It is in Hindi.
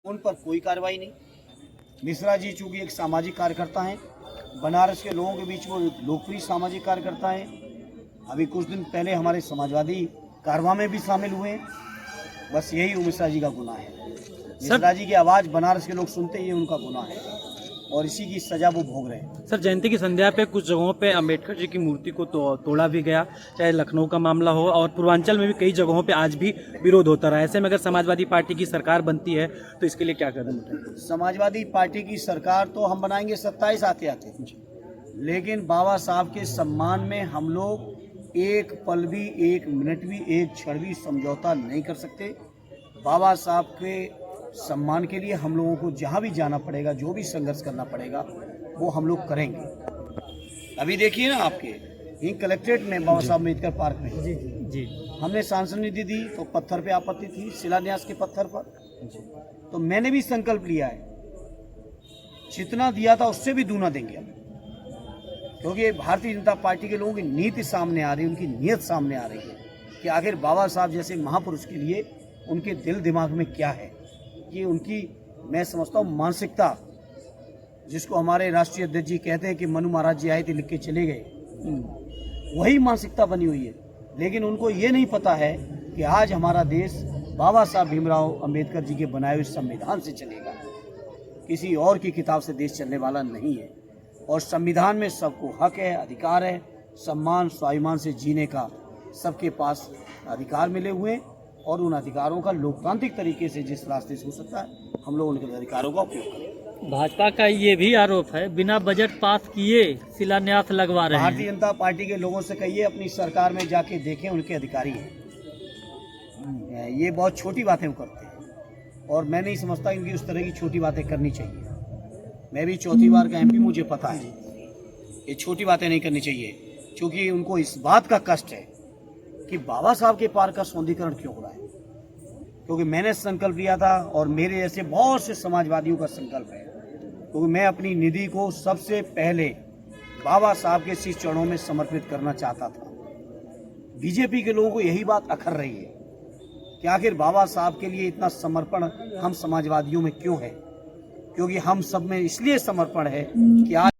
उन पर कोई कार्रवाई नहीं। मिश्रा जी चूंकि एक सामाजिक कार्यकर्ता हैं, बनारस के लोगों के बीच वो लोकप्रिय सामाजिक कार्यकर्ता हैं। अभी कुछ दिन पहले हमारे समाजवादी कारवां में भी शामिल हुए हैं। बस यही मिश्रा जी का गुनाह है। मिश्रा जी की आवाज़ बनारस के लोग सुनते ही उनका गुनाह है और इसी की सजा वो भोग रहे हैं। सर, जयंती की संध्या पे कुछ जगहों पे अंबेडकर जी की मूर्ति को तोड़ा भी गया, चाहे लखनऊ का मामला हो और पूर्वांचल में भी कई जगहों पे आज भी विरोध होता रहा। ऐसे में अगर समाजवादी पार्टी की सरकार बनती है तो इसके लिए क्या कदम उठाएंगे? समाजवादी पार्टी की सरकार तो हम बनाएंगे 27 आते आते, लेकिन बाबा साहब के सम्मान में हम लोग एक पल भी, एक मिनट भी, एक क्षण भी समझौता नहीं कर सकते। बाबा साहब के सम्मान के लिए हम लोगों को जहाँ भी जाना पड़ेगा, जो भी संघर्ष करना पड़ेगा, वो हम लोग करेंगे। अभी देखिए ना, आपके यहीं कलेक्ट्रेट में बाबा साहब अम्बेडकर पार्क में जी हमने सांसद निधि दी तो पत्थर पे आपत्ति थी, शिलान्यास के पत्थर पर। तो मैंने भी संकल्प लिया है, जितना दिया था उससे भी दूना देंगे हम, क्योंकि भारतीय जनता पार्टी के लोगों की नीति सामने आ रही है, उनकी नीयत सामने आ रही है कि आखिर बाबा साहब जैसे महापुरुष के लिए उनके दिल दिमाग में क्या है। कि उनकी, मैं समझता हूँ, मानसिकता, जिसको हमारे राष्ट्रीय अध्यक्ष जी कहते हैं कि मनु महाराज जी आए थे लिख के चले गए, वही मानसिकता बनी हुई है। लेकिन उनको ये नहीं पता है कि आज हमारा देश बाबा साहब भीमराव अंबेडकर जी के बनाए हुए संविधान से चलेगा, किसी और की किताब से देश चलने वाला नहीं है। और संविधान में सबको हक है, अधिकार है, सम्मान स्वाभिमान से जीने का सबके पास अधिकार मिले हुए हैं और उन अधिकारों का लोकतांत्रिक तरीके से जिस रास्ते से हो सकता है, हम लोग उनके अधिकारों का उपयोग करें। भाजपा का ये भी आरोप है, बिना बजट पास किए शिलान्यास लगवा रहे हैं। भारतीय जनता पार्टी के लोगों से कहिए अपनी सरकार में जाके देखें, उनके अधिकारी हैं। ये बहुत छोटी बातें वो करते हैं और मैं नहीं समझता इनकी उस तरह की छोटी बातें करनी चाहिए। मैं भी चौथी बार का एमपी, मुझे पता है ये छोटी बातें नहीं करनी चाहिए, क्योंकि उनको इस बात का कष्ट है कि बाबा साहब के पार्क का सौंदर्यीकरण क्यों हो रहा है। क्योंकि मैंने संकल्प लिया था और मेरे जैसे बहुत से समाजवादियों का संकल्प है, क्योंकि मैं अपनी निधि को सबसे पहले बाबा साहब के शीश चरणों में समर्पित करना चाहता था। बीजेपी के लोगों को यही बात अखर रही है कि आखिर बाबा साहब के लिए इतना समर्पण हम समाजवादियों में क्यों है। क्योंकि हम सब में इसलिए समर्पण है कि आज